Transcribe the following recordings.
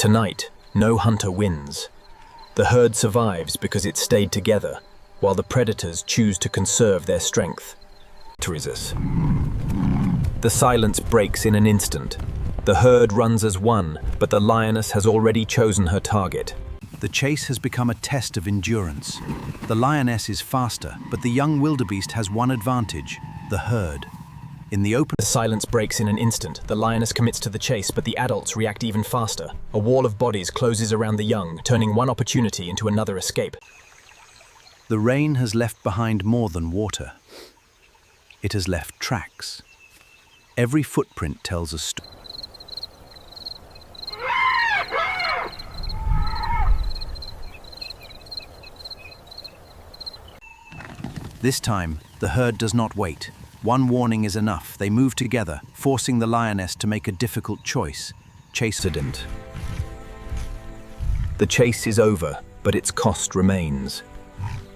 Tonight, no hunter wins. The herd survives because it stayed together, while the predators choose to conserve their strength. The silence breaks in an instant. The herd runs as one, but the lioness has already chosen her target. The chase has become a test of endurance. The lioness is faster, but the young wildebeest has one advantage: the herd. In the open, the silence breaks in an instant. The lioness commits to the chase, but the adults react even faster. A wall of bodies closes around the young, turning one opportunity into another escape. The rain has left behind more than water. It has left tracks. Every footprint tells a story. This time, the herd does not wait. One warning is enough. They move together, forcing the lioness to make a difficult choice. Incident. The chase is over, but its cost remains.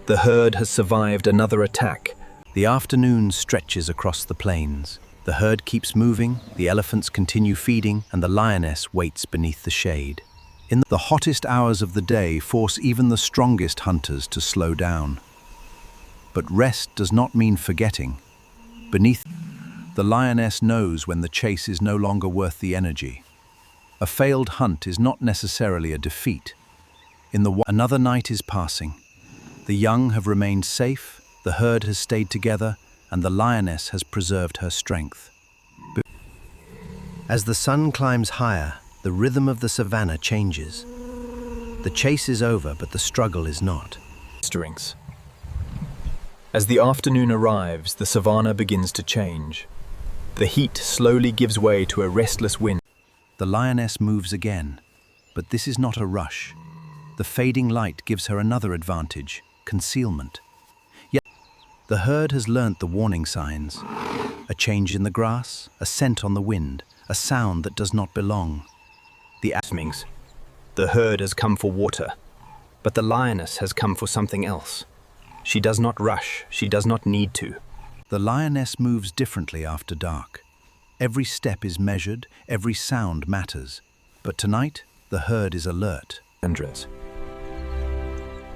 The herd has survived another attack. The afternoon stretches across the plains. The herd keeps moving, the elephants continue feeding, and the lioness waits beneath the shade. The hottest hours of the day force even the strongest hunters to slow down. But rest does not mean forgetting. Beneath, the lioness knows when the chase is no longer worth the energy. A failed hunt is not necessarily a defeat. Another night is passing. The young have remained safe, the herd has stayed together, and the lioness has preserved her strength. As the sun climbs higher, the rhythm of the savannah changes. The chase is over, but the struggle is not. As the afternoon arrives, the savannah begins to change. The heat slowly gives way to a restless wind. The lioness moves again, but this is not a rush. The fading light gives her another advantage: concealment. Yet, the herd has learnt the warning signs. A change in the grass, a scent on the wind, a sound that does not belong. The herd has come for water, but the lioness has come for something else. She does not rush, she does not need to. The lioness moves differently after dark. Every step is measured, every sound matters. But tonight, the herd is alert.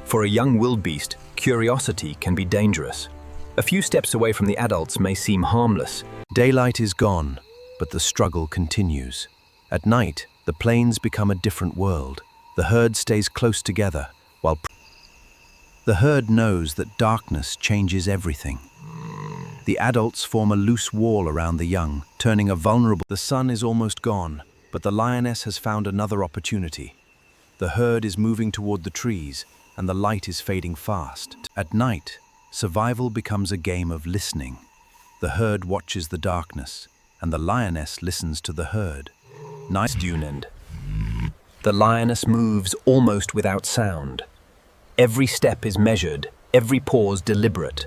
For a young wildebeest, curiosity can be dangerous. A few steps away from the adults may seem harmless. Daylight is gone, but the struggle continues. At night, the plains become a different world. The herd stays close together, while the herd knows that darkness changes everything. The adults form a loose wall around the young, turning a vulnerable. The sun is almost gone, but the lioness has found another opportunity. The herd is moving toward the trees, and the light is fading fast. At night, survival becomes a game of listening. The herd watches the darkness, and the lioness listens to the herd. The lioness moves almost without sound. Every step is measured, every pause deliberate.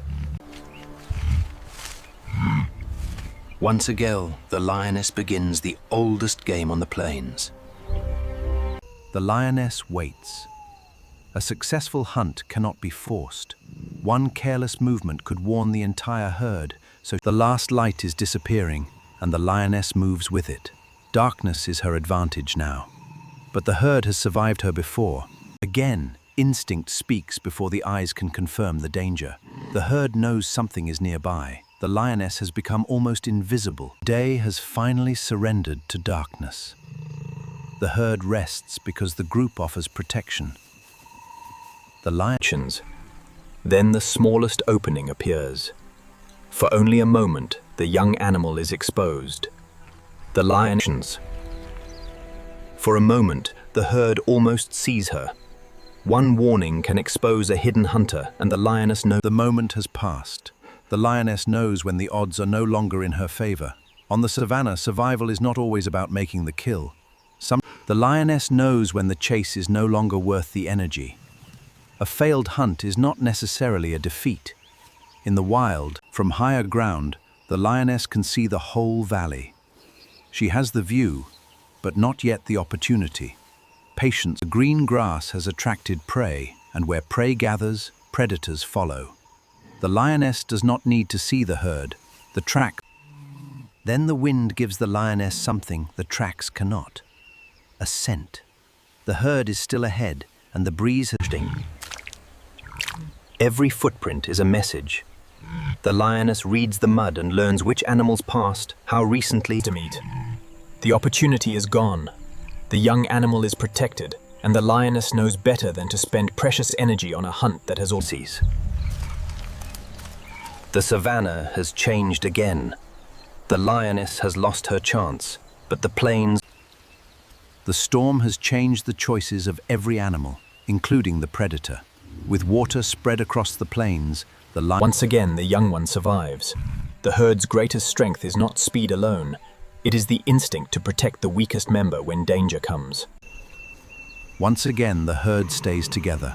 Once again, the lioness begins the oldest game on the plains. The lioness waits. A successful hunt cannot be forced. One careless movement could warn the entire herd, so the last light is disappearing, and the lioness moves with it. Darkness is her advantage now. But the herd has survived her before. Again, instinct speaks before the eyes can confirm the danger. The herd knows something is nearby. The lioness has become almost invisible. Day has finally surrendered to darkness. The herd rests because the group offers protection. The lions. Then the smallest opening appears. For only a moment, the young animal is exposed. The lioness. For a moment, the herd almost sees her. One warning can expose a hidden hunter, and the lioness knows. The moment has passed. The lioness knows when the odds are no longer in her favor. On the savannah, survival is not always about making the kill. The lioness knows when the chase is no longer worth the energy. A failed hunt is not necessarily a defeat. In the wild, from higher ground, the lioness can see the whole valley. She has the view, but not yet the opportunity. Patience. The green grass has attracted prey, and where prey gathers, predators follow. The lioness does not need to see the herd, the track. Then the wind gives the lioness something the tracks cannot: a scent. The herd is still ahead, and the breeze has changed. Every footprint is a message. The lioness reads the mud and learns which animals passed, how recently to meet. The opportunity is gone. The young animal is protected, and the lioness knows better than to spend precious energy on a hunt that has all ceased. The savannah has changed again. The lioness has lost her chance, but the plains... The storm has changed the choices of every animal, including the predator. With water spread across the plains, Once again, the young one survives. The herd's greatest strength is not speed alone. It is the instinct to protect the weakest member when danger comes. Once again, the herd stays together.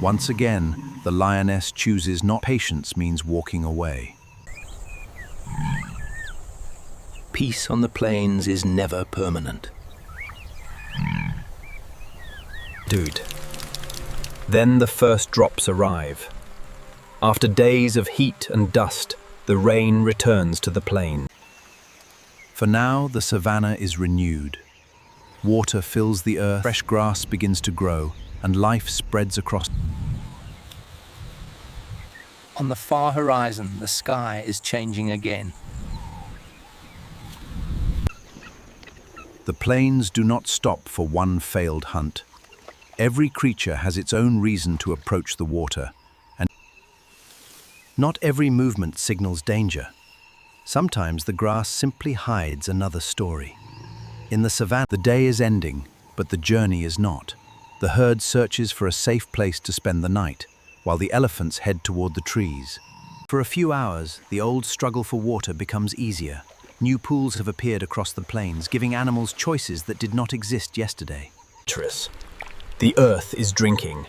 Once again, the lioness chooses not. Patience means walking away. Peace on the plains is never permanent. Dude. Then the first drops arrive. After days of heat and dust, the rain returns to the plain. For now, the savannah is renewed. Water fills the earth, fresh grass begins to grow, and life spreads across. On the far horizon, the sky is changing again. The plains do not stop for one failed hunt. Every creature has its own reason to approach the water, and not every movement signals danger. Sometimes the grass simply hides another story. In the savannah, the day is ending, but the journey is not. The herd searches for a safe place to spend the night, while the elephants head toward the trees. For a few hours, the old struggle for water becomes easier. New pools have appeared across the plains, giving animals choices that did not exist yesterday. The earth is drinking.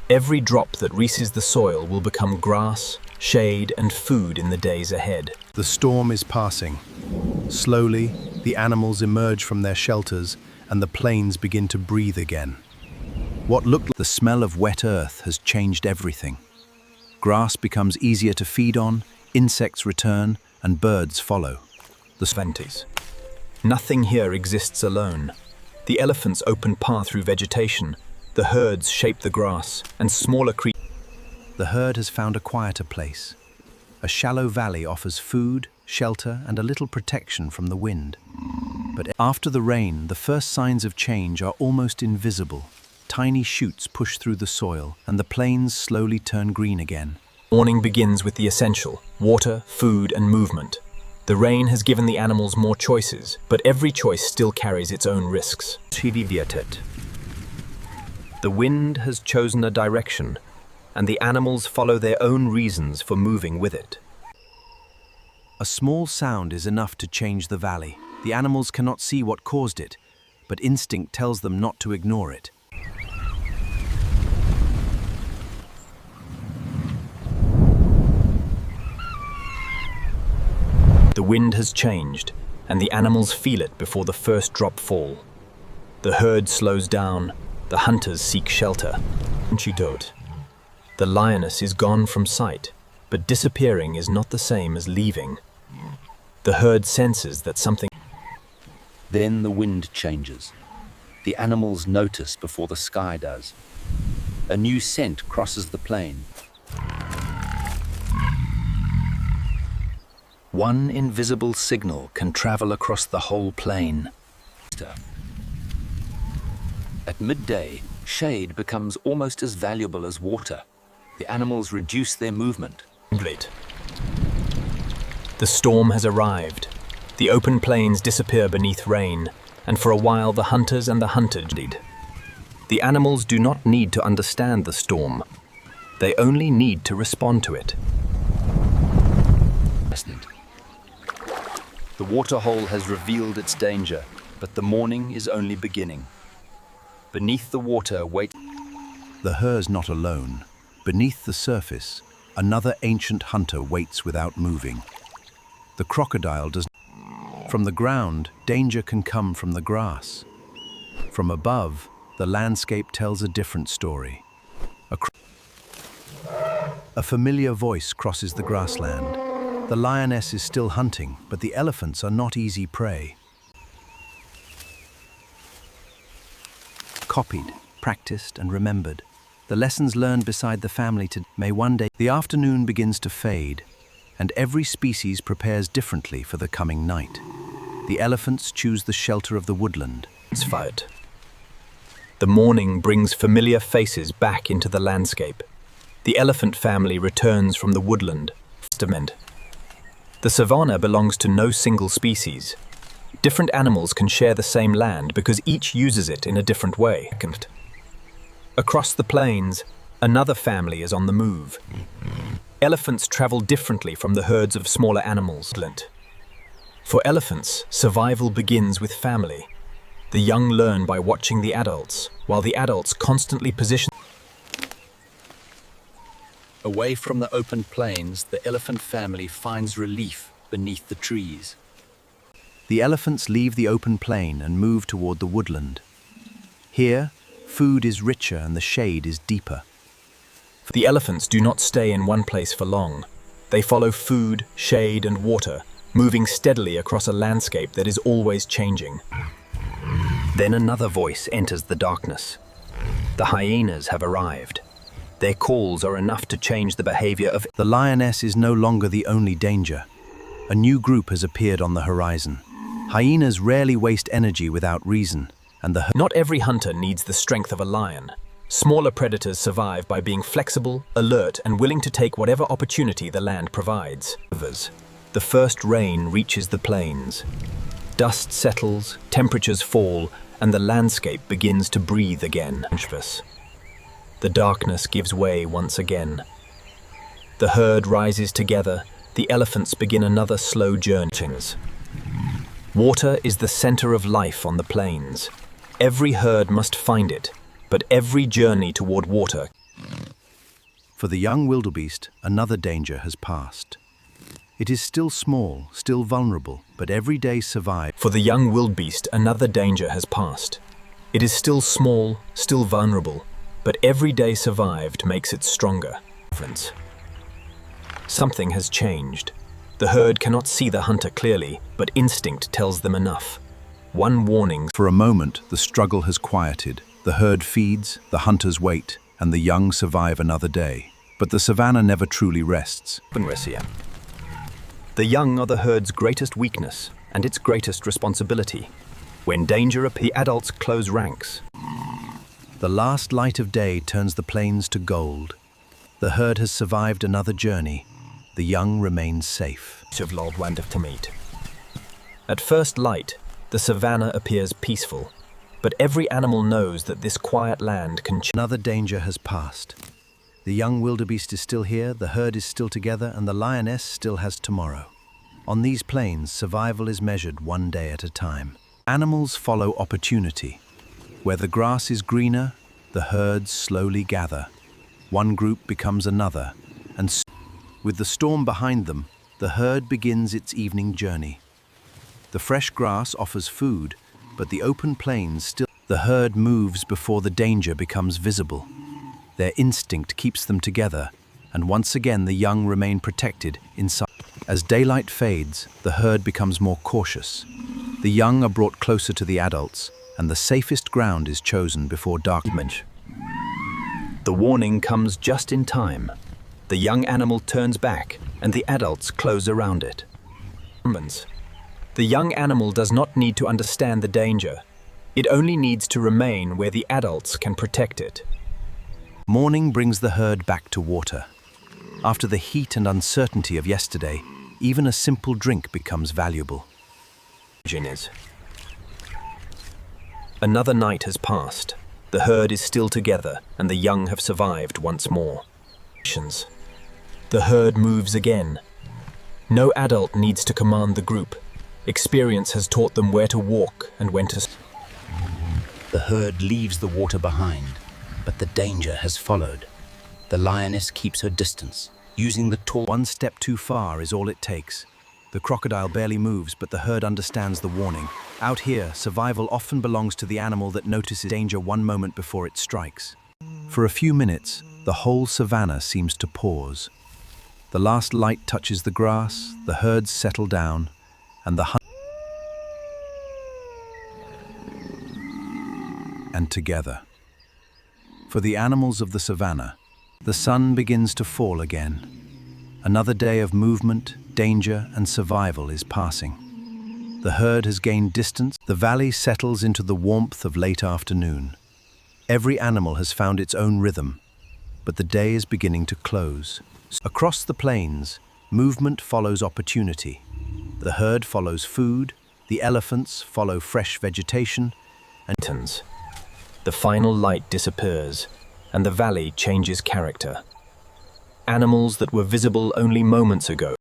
Every drop that reaches the soil will become grass, shade, and food in the days ahead. The storm is passing. Slowly, the animals emerge from their shelters, and the plains begin to breathe again. What looked like the smell of wet earth has changed everything. Grass becomes easier to feed on, insects return, and birds follow. The Sventies. Nothing here exists alone. The elephants open path through vegetation. The herds shape the grass, and smaller creatures. The herd has found a quieter place. A shallow valley offers food, shelter, and a little protection from the wind. But after the rain, the first signs of change are almost invisible. Tiny shoots push through the soil, and the plains slowly turn green again. Morning begins with the essential: water, food, and movement. The rain has given the animals more choices, but every choice still carries its own risks. The wind has chosen a direction, and the animals follow their own reasons for moving with it. A small sound is enough to change the valley. The animals cannot see what caused it, but instinct tells them not to ignore it. The wind has changed, and the animals feel it before the first drop fall. The herd slows down, the hunters seek shelter. The lioness is gone from sight, but disappearing is not the same as leaving. The herd senses that something... Then the wind changes. The animals notice before the sky does. A new scent crosses the plain. One invisible signal can travel across the whole plain. At midday, shade becomes almost as valuable as water. The animals reduce their movement. The storm has arrived. The open plains disappear beneath rain, and for a while the hunters and the hunted lead. The animals do not need to understand the storm. They only need to respond to it. The waterhole has revealed its danger, but the morning is only beginning. Beneath the water waits... The herd's not alone. Beneath the surface, another ancient hunter waits without moving. The crocodile does... From the ground, danger can come from the grass. From above, the landscape tells a different story. A familiar voice crosses the grassland. The lioness is still hunting, but the elephants are not easy prey. copied, practiced, and remembered. The lessons learned beside the family may one day. The afternoon begins to fade, and every species prepares differently for the coming night. The elephants choose the shelter of the woodland. It's fired. The morning brings familiar faces back into the landscape. The elephant family returns from the woodland. The savanna belongs to no single species. Different animals can share the same land because each uses it in a different way. Across the plains, another family is on the move. Elephants travel differently from the herds of smaller animals. For elephants, survival begins with family. The young learn by watching the adults, while the adults constantly position. Away from the open plains, the elephant family finds relief beneath the trees. The elephants leave the open plain and move toward the woodland. Here, food is richer and the shade is deeper. The elephants do not stay in one place for long. They follow food, shade, and water, moving steadily across a landscape that is always changing. Then another voice enters the darkness. The hyenas have arrived. Their calls are enough to change the behavior of. The lioness is no longer the only danger. A new group has appeared on the horizon. Hyenas rarely waste energy without reason, and Not every hunter needs the strength of a lion. Smaller predators survive by being flexible, alert, and willing to take whatever opportunity the land provides. The first rain reaches the plains. Dust settles, temperatures fall, and the landscape begins to breathe again. The darkness gives way once again. The herd rises together. The elephants begin another slow journey. Water is the center of life on the plains. Every herd must find it, but every journey toward water. For the young wildebeest, another danger has passed. It is still small, still vulnerable, but every day survives. For the young wildebeest, another danger has passed. It is still small, still vulnerable, but every day survived makes it stronger. Something has changed. The herd cannot see the hunter clearly, but instinct tells them enough. One warning. For a moment, the struggle has quieted. The herd feeds, the hunters wait, and the young survive another day. But the savanna never truly rests. The young are the herd's greatest weakness and its greatest responsibility. When danger appears, the adults close ranks. The last light of day turns the plains to gold. The herd has survived another journey. The young remains safe. At first light, the savanna appears peaceful, but every animal knows that this quiet land can change. Another danger has passed. The young wildebeest is still here, the herd is still together, and the lioness still has tomorrow. On these plains, survival is measured one day at a time. Animals follow opportunity. Where the grass is greener, the herds slowly gather. One group becomes another, and with the storm behind them, the herd begins its evening journey. The fresh grass offers food, but the open plains still. The herd moves before the danger becomes visible. Their instinct keeps them together, and once again the young remain protected inside. As daylight fades, the herd becomes more cautious. The young are brought closer to the adults, and the safest ground is chosen before darkness. The warning comes just in time. The young animal turns back, and the adults close around it. The young animal does not need to understand the danger. It only needs to remain where the adults can protect it. Morning brings the herd back to water. After the heat and uncertainty of yesterday, even a simple drink becomes valuable. Another night has passed. The herd is still together, and the young have survived once more. The herd moves again. No adult needs to command the group. Experience has taught them where to walk and when to. The herd leaves the water behind, but the danger has followed. The lioness keeps her distance, using the tall. One step too far is all it takes. The crocodile barely moves, but the herd understands the warning. Out here, survival often belongs to the animal that notices danger one moment before it strikes. For a few minutes, the whole savanna seems to pause. The last light touches the grass, the herds settle down, and and together. For the animals of the savannah, the sun begins to fall again. Another day of movement, danger, and survival is passing. The herd has gained distance. The valley settles into the warmth of late afternoon. Every animal has found its own rhythm, but the day is beginning to close. Across the plains, movement follows opportunity. The herd follows food, the elephants follow fresh vegetation, and the final light disappears, and the valley changes character. Animals that were visible only moments ago